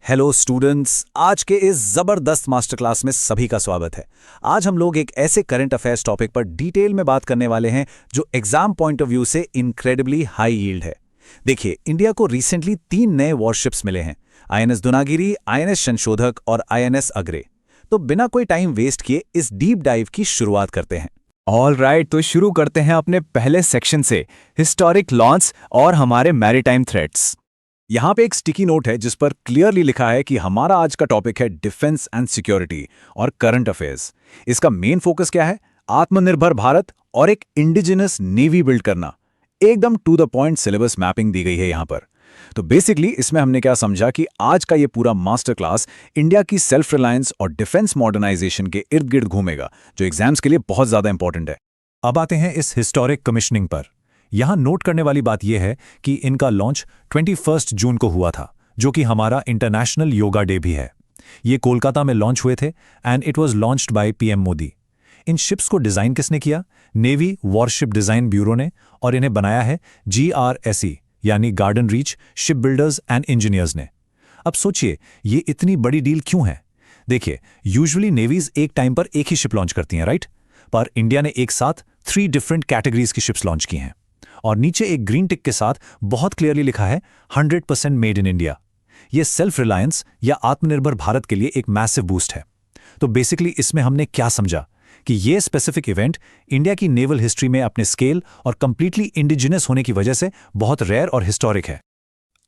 Hello students, आज के इस जबरदस्त मास्टर क्लास में सभी का स्वागत है। आज हम लोग एक ऐसे करंट अफेयर्स टॉपिक पर डिटेल में बात करने वाले हैं जो एग्जाम पॉइंट ऑफ व्यू से इनक्रेडिबली हाई यील्ड है। देखिए, इंडिया को रिसेंटली 3 नए वॉरशिप्स मिले हैं, आईएनएस दुनागिरी, आईएनएस संशोधक और आईएनएस अग्रे। तो बिना कोई टाइम वेस्ट किए इस डीप डाइव की शुरुआत करते हैं। ऑल राइट, तो शुरू करते हैं अपने पहले सेक्शन से, हिस्टोरिक लॉन्च और हमारे मैरीटाइम थ्रेट्स। यहाँ पे एक स्टिकी नोट है जिस पर क्लियरली लिखा है कि हमारा आज का टॉपिक है डिफेंस एंड सिक्योरिटी और करंट अफेयर्स। इसका मेन फोकस क्या है? आत्मनिर्भर भारत और एक इंडिजिनस नेवी बिल्ड करना। एकदम to the point syllabus mapping दी गई है यहाँ पर। तो बेसिकली इसमें हमने क्या समझा कि आज का ये पूरा मास्टर क्लास इंडिया की सेल्फ रिलायंस और डिफेंस मॉडर्नाइजेशन के इर्द गिर्द घूमेगा, जो एग्जाम्स के लिए बहुत ज्यादा इंपॉर्टेंट है। अब आते हैं इस हिस्टोरिक कमिश्निंग पर। यहां नोट करने वाली बात यह है कि इनका लॉन्च 21 जून को हुआ था, जो कि हमारा इंटरनेशनल योगा डे भी है। ये कोलकाता में लॉन्च हुए थे and it was launched by PM Modi. In ships को डिजाइन किसने किया? नेवी वॉरशिप डिजाइन ब्यूरो ने, और इन्हें बनाया है GRSE यानी garden reach ship builders and engineers ने। अब सोचिए, ये इतनी बड़ी डील क्यों है? देखिए, यूजुअली नेवीज एक टाइम पर एक ही शिप लॉन्च करती हैं, राइट? पर इंडिया ने एक साथ 3 डिफरेंट कैटेगरीज की शिप्स लॉन्च की हैं, और नीचे एक ग्रीन टिक के साथ बहुत क्लियरली लिखा है 100% मेड इन इंडिया। ये सेल्फ रिलायंस या आत्मनिर्भर भारत के लिए एक मैसिव बूस्ट है। तो बेसिकली इसमें हमने क्या समझा कि ये स्पेसिफिक इवेंट इंडिया की नेवल हिस्ट्री में अपने स्केल और कंप्लीटली इंडिजिनस होने की वजह से बहुत रेयर और हिस्टोरिक है।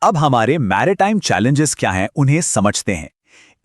अब हमारे मैरीटाइम चैलेंजेस क्या हैं उन्हें समझते हैं।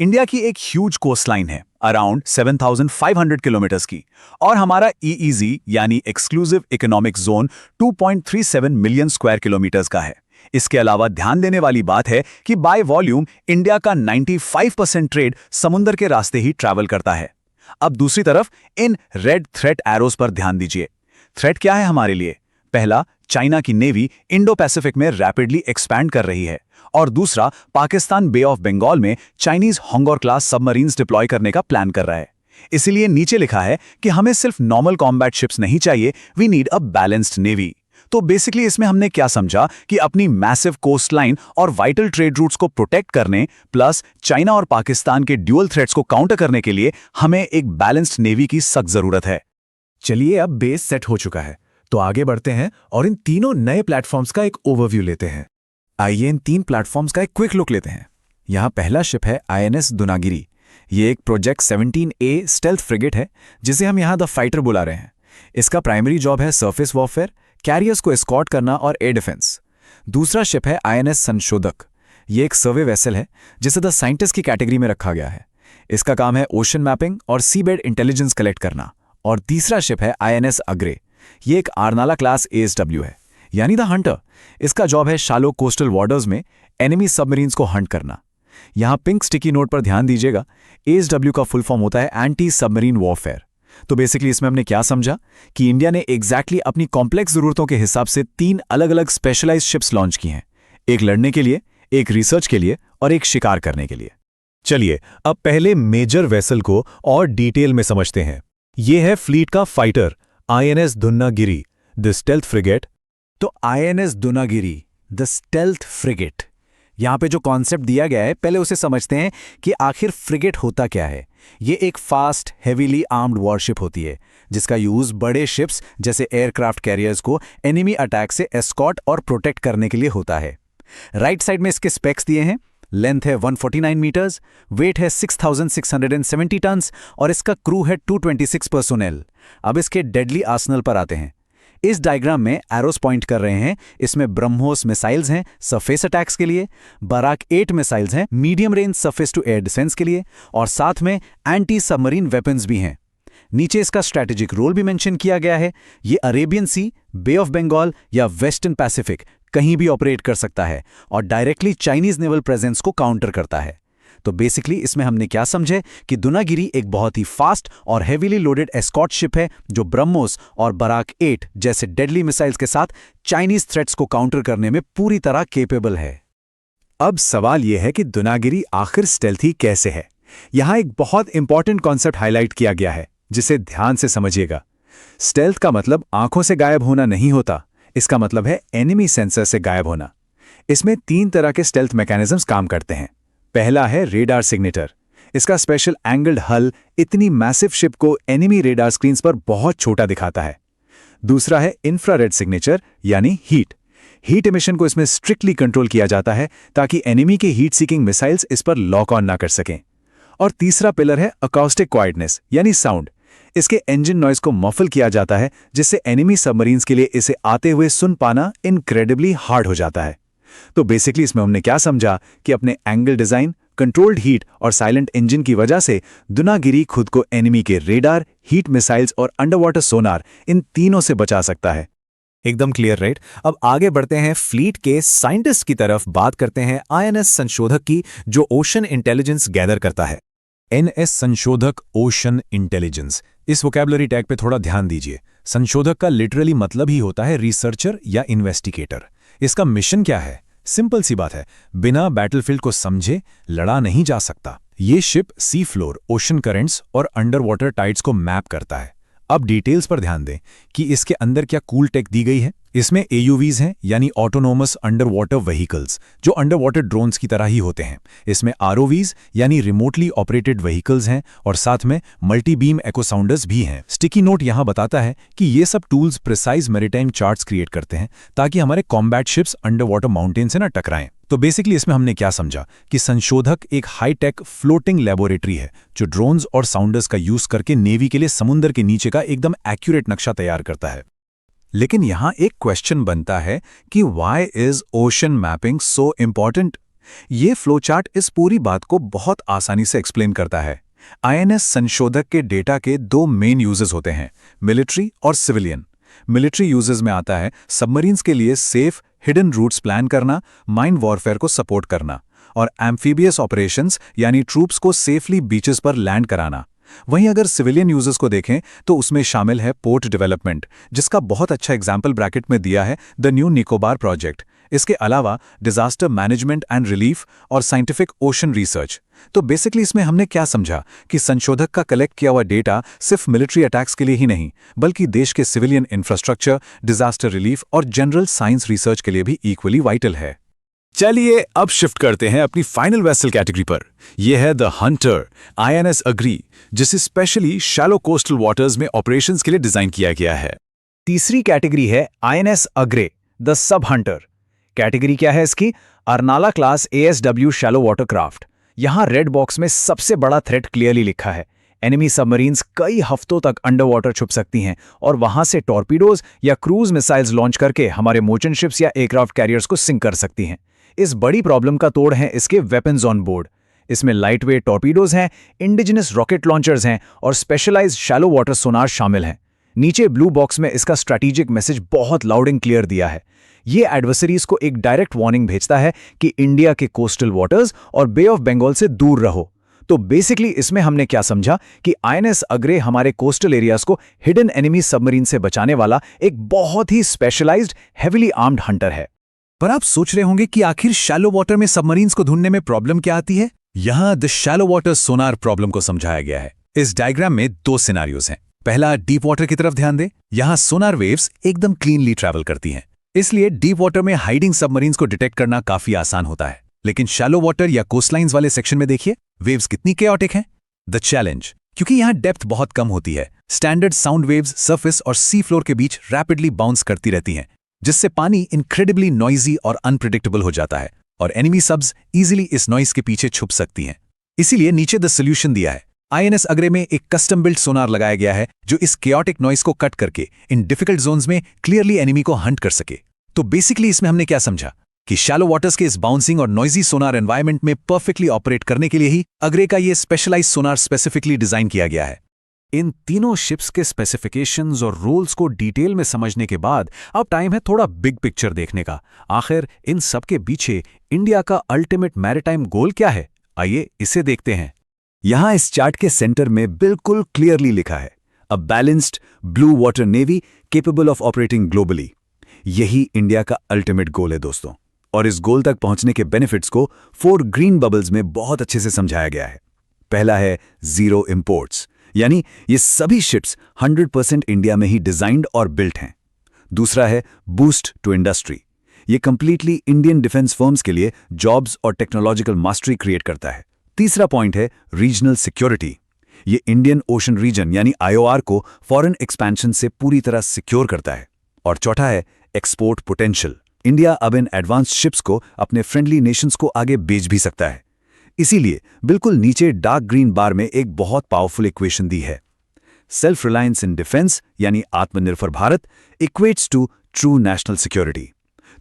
इंडिया की एक ह्यूज कोस्टलाइन है, अराउंड 7,500 किलोमीटर्स की, और हमारा EEZ यानी exclusive economic zone 2.37 million square kilometres का है। इसके अलावा ध्यान देने वाली बात है कि बाय वॉल्यूम इंडिया का 95% ट्रेड समुद्र के रास्ते ही ट्रैवल करता है। अब दूसरी तरफ इन रेड थ्रेट एरोस पर ध्यान दीजिए। थ्रेट क्या है हमारे लिए? पहला, चाइना की नेवी इंडो पैसिफिक में रैपिडली एक्सपैंड कर रही है, और दूसरा, पाकिस्तान बे ऑफ बंगाल में चाइनीज होंगोर क्लास सबमरीन्स डिप्लॉय करने का प्लान कर रहा है। इसीलिए नीचे लिखा है कि हमें सिर्फ नॉर्मल कॉम्बैट शिप्स नहीं चाहिए, we need a balanced navy. तो बेसिकली इसमें हमने क्या समझा कि अपनी मैसिव कोस्ट लाइन और वाइटल ट्रेड रूट्स को प्रोटेक्ट करने प्लस चाइना और पाकिस्तान के ड्यूअल थ्रेट्स को काउंटर करने के लिए हमें एक बैलेंस्ड नेवी की सख्त जरूरत है। चलिए, अब बेस सेट हो चुका है, तो आगे बढ़ते हैं और इन तीनों नए प्लेटफॉर्म्स का एक ओवरव्यू लेते हैं। आइए इन 3 प्लेटफॉर्म्स का एक क्विक लुक लेते हैं। यहाँ पहला शिप है INS दुनागिरी। ये एक प्रोजेक्ट 17A स्टेल्थ फ्रिगेट है, जिसे हम यहाँ द फाइटर बुला रहे हैं। इसका प्राइमरी जॉब है सरफेस वॉरफेयर, कैरियर्स को एस्कॉर्ट करना और एयर डिफेंस। दूसरा शिप है INS संशोधक। ये एक सर्वे वेसल है जिसे द साइंटिस्ट की कैटेगरी में रखा गया है। इसका काम है ओशन मैपिंग और सीबेड इंटेलिजेंस कलेक्ट करना। और तीसरा शिप है INS अग्रे। ये एक आरनाला क्लास ASW है, यानी द हंटर। इसका जॉब है शालो कोस्टल वाटर्स में एनिमी सबमरीन्स को हंट करना। यहां पिंक स्टिकी नोट पर ध्यान दीजिएगा, ASW का फुल फॉर्म होता है एंटी सबमरीन वॉरफेयर। तो बेसिकली इसमें हमने क्या समझा कि इंडिया ने एग्जैक्टली अपनी कॉम्प्लेक्स जरूरतों के हिसाब से 3 अलग अलग स्पेशलाइज्ड शिप्स लॉन्च की हैं, एक लड़ने के लिए, एक रिसर्च के लिए और एक शिकार करने के लिए। चलिए, अब पहले मेजर वेसल को और डिटेल में समझते हैं। ये है फ्लीट का fighter INS Dunagiri, the stealth frigate. तो INS Dunagiri, the stealth frigate, यहाँ पे जो कॉन्सेप्ट दिया गया है पहले उसे समझते हैं कि आखिर फ्रिगेट होता क्या है। ये एक फास्ट हेवीली आर्म्ड वॉरशिप होती है जिसका यूज बड़े शिप्स जैसे एयरक्राफ्ट कैरियर्स को एनिमी अटैक से एस्कॉर्ट और प्रोटेक्ट करने के लिए होता है। राइट साइड में इसके स्पेक्स दिए हैं। लेंथ है 149 मीटर्स, वेट है 6,670 टन्स और इसका क्रू है 226 पर्सोनेल। अब इसके डेडली आर्सनल पर आते हैं। इस डायग्राम में एरोस पॉइंट कर रहे हैं। इसमें ब्रह्मोस मिसाइल्स हैं सरफेस अटैक्स के लिए, बराक 8 मिसाइल्स हैं medium range surface to air defence के लिए, और साथ में एंटी सबमरीन वेपन्स भी हैं। नीचे इसका स्ट्रैटेजिक रोल भी मेंशन किया गया है। ये Arabian Sea, Bay of Bengal या वेस्टर्न पैसिफिक कहीं भी ऑपरेट कर सकता है और डायरेक्टली चाइनीज नेवल प्रेजेंस को काउंटर करता है। तो बेसिकली इसमें हमने क्या समझे कि दुनागिरी एक बहुत ही फास्ट और हेवीली लोडेड एस्कॉर्ट शिप है जो ब्रह्मोस और बराक 8 जैसे डेडली मिसाइल्स के साथ चाइनीज थ्रेट्स को काउंटर करने में पूरी तरह केपेबल है। अब सवाल यह है कि दुनागिरी आखिर स्टेल्थी कैसे है। यहां एक बहुत इंपॉर्टेंट कॉन्सेप्ट हाईलाइट किया गया है जिसे ध्यान से समझिएगा। स्टेल्थ का मतलब आंखों से गायब होना नहीं होता, इसका मतलब है एनिमी सेंसर से गायब होना। इसमें 3 तरह के स्टेल्थ मैकेनिज्म्स काम करते हैं। पहला है रेडार सिग्नेचर। इसका स्पेशल एंगल्ड हल इतनी मैसिव शिप को एनिमी रेडार स्क्रीन्स पर बहुत छोटा दिखाता है। दूसरा है इंफ्रारेड सिग्नेचर यानी हीट। हीट इमिशन को इसमें स्ट्रिक्टली कंट्रोल किया जाता है ताकि एनिमी के हीट सीकिंग मिसाइल्स इस पर लॉक ऑन ना कर सकें। और तीसरा पिलर है अकॉस्टिक क्वाइटनेस यानी साउंड। इसके इंजन नॉइज को मफल किया जाता है जिससे एनिमी सबमरीन्स के लिए इसे आते हुए सुन पाना इनक्रेडिबली हार्ड हो जाता है। तो बेसिकली इसमें हमने क्या समझा कि अपने एंगल डिजाइन, कंट्रोल्ड हीट और साइलेंट इंजन की वजह से दुनागिरी खुद को एनिमी के रेडार, हीट मिसाइल्स और अंडरवाटर सोनार इन तीनों से बचा सकता है। एकदम क्लियर, राइट? अब आगे बढ़ते हैं फ्लीट के साइंटिस्ट की तरफ, बात करते हैं आईएनएस संशोधक की जो ओशन इंटेलिजेंस गैदर करता है। एनएस संशोधक ओशन इंटेलिजेंस, इस वोकैबुलरी टैग पे थोड़ा ध्यान दीजिए। संशोधक का लिटरली मतलब ही होता है रिसर्चर या इन्वेस्टिगेटर। इसका मिशन क्या है? सिंपल सी बात है, बिना बैटलफील्ड को समझे लड़ा नहीं जा सकता। ये ship sea floor, ocean currents और अंडर वाटर टाइड्स को मैप करता है। अब डिटेल्स पर ध्यान दें कि इसके अंदर क्या कूल टेक दी गई है। इसमें एयूवीज हैं यानी ऑटोनोमस अंडर वाटर व्हीकल्स, जो अंडर वाटर ड्रोन्स की तरह ही होते हैं। इसमें आरओवीज यानी रिमोटली ऑपरेटेड व्हीकल्स हैं और साथ में मल्टी बीम एको साउंडर्स भी हैं। स्टिकी नोट यहां बताता है कि ये सब tools precise maritime charts create करते हैं ताकि हमारे combat ships under water mountain से न टकराएं। तो बेसिकली इसमें हमने क्या समझा कि संशोधक एक हाईटेक फ्लोटिंग लेबोरेटरी है जो ड्रोन्स और साउंडर्स का यूज करके नेवी के लिए समुद्र के नीचे का एकदम एक्यूरेट नक्शा तैयार करता है। लेकिन यहां एक क्वेश्चन बनता है कि why is ocean mapping so important? ये फ्लोचार्ट इस पूरी बात को बहुत आसानी से एक्सप्लेन करता है। आईएनएस संशोधक के डेटा के दो मेन यूजेस होते हैं, मिलिट्री और सिविलियन। मिलिट्री यूजेस में आता है सबमरीन्स के लिए सेफ हिडन रूट्स प्लान करना, माइन वॉरफेयर को सपोर्ट करना, और एम्फीबियस ऑपरेशंस यानी ट्रूप्स को सेफली बीचेस पर लैंड कराना। वहीं अगर सिविलियन यूजर्स को देखें तो उसमें शामिल है पोर्ट डेवलपमेंट, जिसका बहुत अच्छा एग्जाम्पल ब्रैकेट में दिया है द न्यू निकोबार प्रोजेक्ट। इसके अलावा डिजास्टर मैनेजमेंट एंड रिलीफ और साइंटिफिक ओशन रिसर्च। तो बेसिकली इसमें हमने क्या समझा कि संशोधक का कलेक्ट किया हुआ डेटा सिर्फ मिलिट्री अटैक्स के लिए ही नहीं, बल्कि देश के सिविलियन इंफ्रास्ट्रक्चर, डिजास्टर रिलीफ और जनरल साइंस रिसर्च के लिए भी इक्वली वाइटल है। चलिए अब शिफ्ट करते हैं अपनी फाइनल वेसल कैटेगरी पर। यह है द हंटर आईएनएस अग्री, जिसे स्पेशली शैलो कोस्टल वाटर्स में ऑपरेशंस के लिए डिजाइन किया गया है। तीसरी कैटेगरी है आईएनएस अग्रे द सब हंटर। कैटेगरी क्या है इसकी? Arnala class ASW shallow water craft. यहां रेड बॉक्स में सबसे बड़ा थ्रेट क्लियरली लिखा है। एनिमी सबमरीन्स कई हफ्तों तक अंडर वाटर छुप सकती हैं और वहां से टॉर्पीडोज या क्रूज मिसाइल्स लॉन्च करके हमारे मर्चेंट शिप्स या एयरक्राफ्ट कैरियर्स को सिंक कर सकती हैं। इस बड़ी प्रॉब्लम का तोड़ है इसके वेपन्स ऑन बोर्ड। इसमें लाइट वेट टॉर्पीडोज हैं, इंडिजिनस रॉकेट लॉन्चर्स हैं और स्पेशलाइज्ड शैलो वाटर सोनार शामिल हैं। नीचे ब्लू बॉक्स में इसका स्ट्रैटेजिक मैसेज बहुत लाउड एंड क्लियर दिया है। ये एडवर्सरीज को एक डायरेक्ट वार्निंग भेजता है कि इंडिया के कोस्टल वाटर्स और बे ऑफ बंगाल से दूर रहो। तो बेसिकली इसमें हमने क्या समझा कि आईएनएस अग्रे हमारे कोस्टल एरियाज को हिडन एनिमी सबमरीन से बचाने वाला एक बहुत ही स्पेशलाइज्ड हेवीली आर्म्ड हंटर है। पर आप सोच रहे होंगे कि आखिर शैलो वाटर में सबमरीन्स को ढूंढने में प्रॉब्लम क्या आती है? यहां the shallow water Sonar problem को समझाया गया है। इस डायग्राम में दो सिनारियोज हैं। पहला, डीप वाटर की तरफ ध्यान दें। यहां सोनार वेव्स एकदम क्लीनली ट्रैवल करती हैं, इसलिए डीप वाटर में हाइडिंग सबमरीन्स को डिटेक्ट करना काफी आसान होता है। लेकिन शैलो वाटर या कोस्टलाइंस वाले सेक्शन में देखिए, वेव्स कितनी केओटिक हैं। द चैलेंज, क्योंकि यहां डेप्थ बहुत कम होती है, स्टैंडर्ड साउंड वेव्स सरफेस और सी फ्लोर के बीच रैपिडली बाउंस करती रहती हैं, जिससे पानी इनक्रेडिबली नॉइजी और अनप्रिडिक्टेबल हो जाता है और एनिमी सब्स इजीली इस नॉइज के पीछे छुप सकती हैं। इसीलिए नीचे द सोल्यूशन दिया है। आईएनएस अग्रे में एक कस्टम बिल्ट सोनार लगाया गया है जो इस केओटिक नॉइज को कट करके इन डिफिकल्ट जोन्स में क्लियरली एनिमी को हंट कर सके। तो बेसिकली इसमें हमने क्या समझा कि शैलो वाटर्स के इस बाउंसिंग और नॉइजी सोनार एनवायरनमेंट में परफेक्टली ऑपरेट करने के लिए ही अग्रे का ये स्पेशलाइज्ड सोनार स्पेसिफिकली डिजाइन किया गया है। इन तीनों शिप्स के स्पेसिफिकेशंस और रूल्स को डिटेल में समझने के बाद अब टाइम है थोड़ा बिग पिक्चर देखने का। आखिर इन सब के पीछे इंडिया का अल्टीमेट मैरीटाइम गोल क्या है? आइए इसे देखते हैं। यहां इस चार्ट के सेंटर में बिल्कुल क्लियरली लिखा है, a balanced blue water navy capable of operating globally. यही इंडिया का अल्टीमेट गोल है दोस्तों, और इस गोल तक पहुंचने के बेनिफिट्स को 4 ग्रीन बबल्स में बहुत अच्छे से समझाया गया है। पहला है जीरो इंपोर्ट्स, यानी ये सभी शिप्स 100% इंडिया में ही डिजाइंड और बिल्ट हैं। दूसरा है बूस्ट टू इंडस्ट्री, ये कंप्लीटली इंडियन डिफेंस फर्म्स के लिए जॉब्स और टेक्नोलॉजिकल मास्टरी क्रिएट करता है। तीसरा पॉइंट है रीजनल सिक्योरिटी। ये इंडियन ओशन रीजन यानी आईओआर को फॉरेन एक्सपेंशन से पूरी तरह सिक्योर करता है। और चौथा है एक्सपोर्ट पोटेंशियल। इंडिया अब इन एडवांस्ड शिप्स को अपने फ्रेंडली नेशंस को आगे बेच भी सकता है। इसीलिए बिल्कुल नीचे डार्क ग्रीन बार में एक बहुत पावरफुल इक्वेशन दी है। सेल्फ रिलायंस इन डिफेंस यानी आत्मनिर्भर Bharat equates to true national security.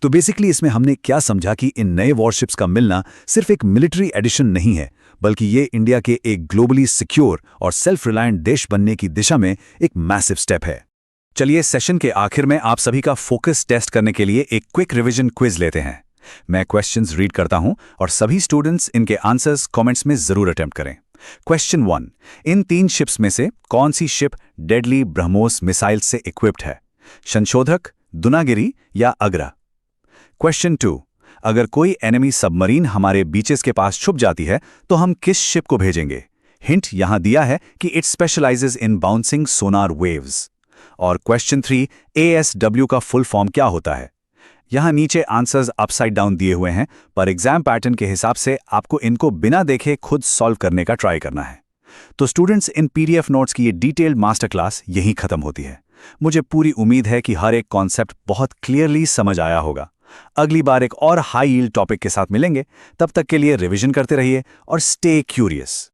तो बेसिकली इसमें हमने क्या समझा कि इन नए वॉरशिप्स का मिलना सिर्फ एक मिलिट्री एडिशन नहीं है, बल्कि ये इंडिया के एक ग्लोबली सिक्योर और सेल्फ रिलायंट देश बनने की दिशा में एक मैसिव स्टेप है। चलिए सेशन के आखिर में आप सभी का फोकस टेस्ट करने के लिए एक क्विक रिवीजन क्विज लेते हैं। मैं क्वेश्चंस रीड करता हूं और सभी स्टूडेंट्स इनके आंसर्स कमेंट्स में जरूर अटेम्प्ट करें। क्वेश्चन 1, इन 3 शिप्स में से कौन सी शिप डेडली ब्रह्मोस मिसाइल से इक्विप्ड है? संशोधक, दुनागिरी या अग्रा? क्वेश्चन 2, अगर कोई एनिमी सबमरीन हमारे बीचेस के पास छुप जाती है तो हम किस शिप को भेजेंगे? हिंट यहां दिया है कि it specialises in bouncing Sonar waves. और क्वेश्चन 3, ASW का फुल फॉर्म क्या होता है? यहां नीचे आंसर्स अपसाइड डाउन दिए हुए हैं, पर एग्जाम पैटर्न के हिसाब से आपको इनको बिना देखे खुद सॉल्व करने का ट्राई करना है। तो स्टूडेंट्स, इन PDF नोट्स की ये डिटेल्ड मास्टर क्लास यहीं खत्म होती है। मुझे पूरी उम्मीद है कि हर एक कॉन्सेप्ट बहुत क्लियरली समझ आया होगा। अगली बार एक और हाई यील्ड टॉपिक के साथ मिलेंगे। तब तक के लिए रिवीजन करते रहिए और स्टे क्यूरियस।